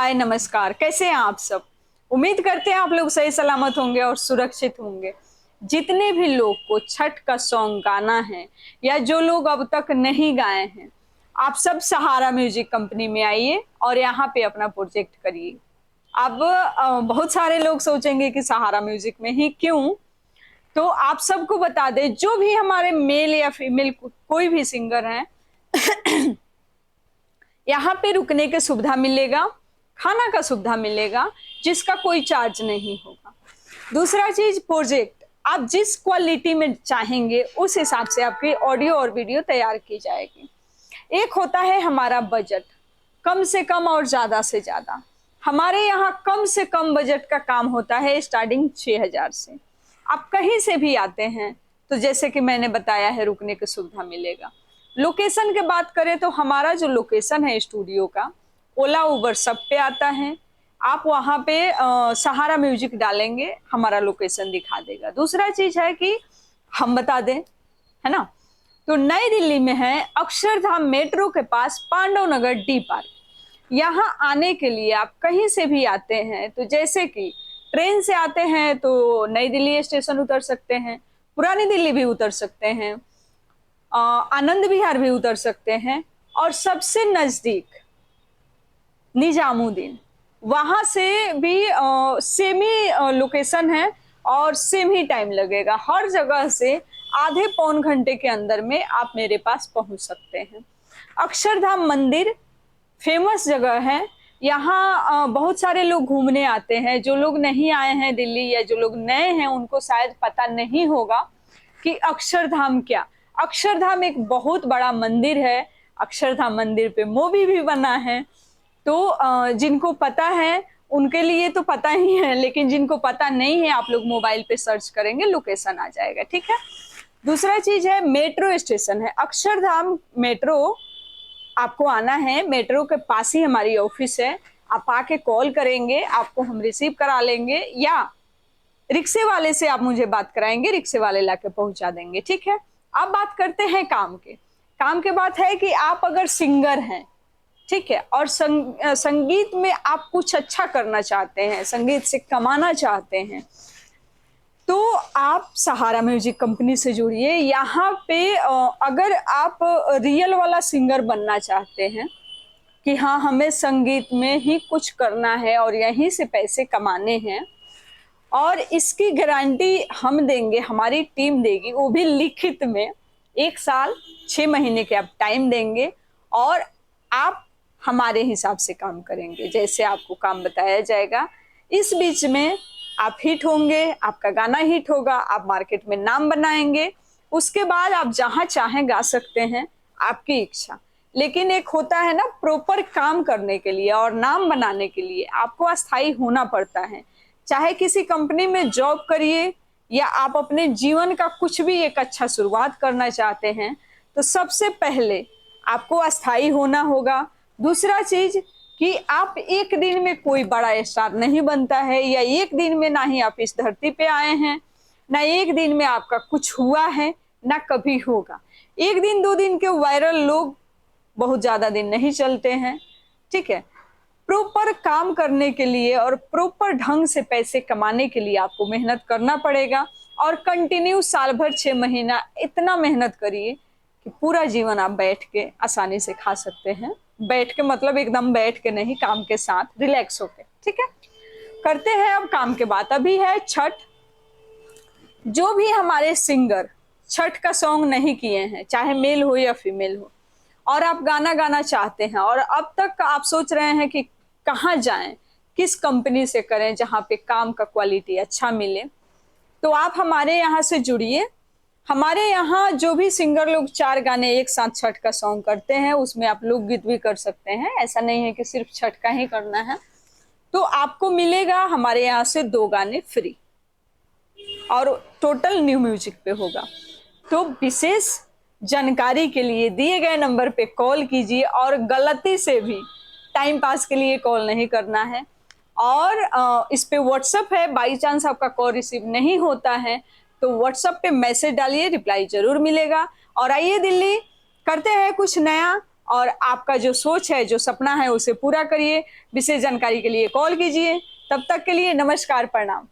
हाय नमस्कार, कैसे हैं आप सब। उम्मीद करते हैं आप लोग सही सलामत होंगे और सुरक्षित होंगे। जितने भी लोग को छठ का सॉन्ग गाना है या जो लोग अब तक नहीं गाए हैं, आप सब सहारा म्यूजिक कंपनी में आइए और यहाँ पे अपना प्रोजेक्ट करिए। अब बहुत सारे लोग सोचेंगे कि सहारा म्यूजिक में ही क्यों, तो आप सबको बता दें, जो भी हमारे मेल या फीमेल कोई भी सिंगर हैं यहाँ पे रुकने की सुविधा मिलेगा, खाना का सुविधा मिलेगा, जिसका कोई चार्ज नहीं होगा। दूसरा चीज, प्रोजेक्ट आप जिस क्वालिटी में चाहेंगे उस हिसाब से आपकी ऑडियो और वीडियो तैयार की जाएगी। एक होता है हमारा बजट, कम से कम और ज्यादा से ज्यादा। हमारे यहाँ कम से कम बजट का काम होता है स्टार्टिंग 6000 से। आप कहीं से भी आते हैं तो जैसे कि मैंने बताया है, रुकने की सुविधा मिलेगा। लोकेशन की बात करें तो हमारा जो लोकेशन है स्टूडियो का, ओला उबर सब पे आता है। आप वहाँ पे सहारा म्यूजिक डालेंगे, हमारा लोकेशन दिखा देगा। दूसरा चीज है कि हम बता दें, है ना, तो नई दिल्ली में है अक्षरधाम मेट्रो के पास पांडव नगर डी पार्क। यहाँ आने के लिए आप कहीं से भी आते हैं तो जैसे कि ट्रेन से आते हैं तो नई दिल्ली स्टेशन उतर सकते हैं, पुरानी दिल्ली भी उतर सकते हैं, आनंद विहार भी उतर सकते हैं, और सबसे नजदीक निजामुद्दीन, वहां से भी सेम ही लोकेशन है और सेम ही टाइम लगेगा। हर जगह से आधे पौन घंटे के अंदर में आप मेरे पास पहुंच सकते हैं। अक्षरधाम मंदिर फेमस जगह है, यहाँ बहुत सारे लोग घूमने आते हैं। जो लोग नहीं आए हैं दिल्ली या जो लोग नए हैं उनको शायद पता नहीं होगा कि अक्षरधाम क्या। अक्षरधाम एक बहुत बड़ा मंदिर है। अक्षरधाम मंदिर पे मूवी भी बना है, तो जिनको पता है उनके लिए तो पता ही है, लेकिन जिनको पता नहीं है आप लोग मोबाइल पे सर्च करेंगे, लोकेशन आ जाएगा, ठीक है। दूसरा चीज है मेट्रो स्टेशन है अक्षरधाम मेट्रो। आपको आना है, मेट्रो के पास ही हमारी ऑफिस है। आप आके कॉल करेंगे, आपको हम रिसीव करा लेंगे, या रिक्शे वाले से आप मुझे बात कराएंगे, रिक्शे वाले लाके पहुंचा देंगे, ठीक है। अब बात करते हैं काम के। काम के बात है कि आप अगर सिंगर हैं, ठीक है, और संगीत में आप कुछ अच्छा करना चाहते हैं, संगीत से कमाना चाहते हैं, तो आप सहारा म्यूजिक कंपनी से जुड़िए। यहाँ पे अगर आप रियल वाला सिंगर बनना चाहते हैं कि हाँ हमें संगीत में ही कुछ करना है और यहीं से पैसे कमाने हैं, और इसकी गारंटी हम देंगे, हमारी टीम देगी, वो भी लिखित में 1 साल 6 महीने के आप टाइम देंगे और आप हमारे हिसाब से काम करेंगे, जैसे आपको काम बताया जाएगा। इस बीच में आप हिट होंगे, आपका गाना हिट होगा, आप मार्केट में नाम बनाएंगे, उसके बाद आप जहां चाहें गा सकते हैं, आपकी इच्छा। लेकिन एक होता है ना, प्रॉपर काम करने के लिए और नाम बनाने के लिए आपको अस्थायी होना पड़ता है। चाहे किसी कंपनी में जॉब करिए या आप अपने जीवन का कुछ भी एक अच्छा शुरुआत करना चाहते हैं, तो सबसे पहले आपको अस्थायी होना होगा। दूसरा चीज कि आप एक दिन में कोई बड़ा स्टार नहीं बनता है, या एक दिन में ना ही आप इस धरती पे आए हैं, ना एक दिन में आपका कुछ हुआ है, ना कभी होगा। 1 दिन 2 दिन के वायरल लोग बहुत ज्यादा दिन नहीं चलते हैं, ठीक है। प्रॉपर काम करने के लिए और प्रॉपर ढंग से पैसे कमाने के लिए आपको मेहनत करना पड़ेगा, और कंटिन्यू साल भर 6 महीना इतना मेहनत करिए कि पूरा जीवन आप बैठ के आसानी से खा सकते हैं। बैठ के मतलब एकदम बैठ के नहीं, काम के साथ रिलैक्स होके, ठीक है। करते हैं अब काम के बात। अभी है छठ। जो भी हमारे सिंगर छठ का सॉन्ग नहीं किए हैं, चाहे मेल हो या फीमेल हो, और आप गाना गाना चाहते हैं और अब तक आप सोच रहे हैं कि कहाँ जाएं, किस कंपनी से करें जहाँ पे काम का क्वालिटी अच्छा मिले, तो आप हमारे यहाँ से जुड़िए। हमारे यहाँ जो भी सिंगर लोग 4 गाने एक साथ छठ का सॉन्ग करते हैं, उसमें आप लोग गीत भी कर सकते हैं। ऐसा नहीं है कि सिर्फ छठ का ही करना है। तो आपको मिलेगा हमारे यहाँ से 2 गाने फ्री, और टोटल न्यू म्यूजिक पे होगा। तो विशेष जानकारी के लिए दिए गए नंबर पे कॉल कीजिए, और गलती से भी टाइम पास के लिए कॉल नहीं करना है। और इस पे व्हाट्सएप है, बाई चांस आपका कॉल रिसीव नहीं होता है तो व्हाट्सएप पे मैसेज डालिए, रिप्लाई जरूर मिलेगा। और आइए दिल्ली, करते हैं कुछ नया और आपका जो सोच है, जो सपना है, उसे पूरा करिए। विशेष जानकारी के लिए कॉल कीजिए। तब तक के लिए नमस्कार, प्रणाम।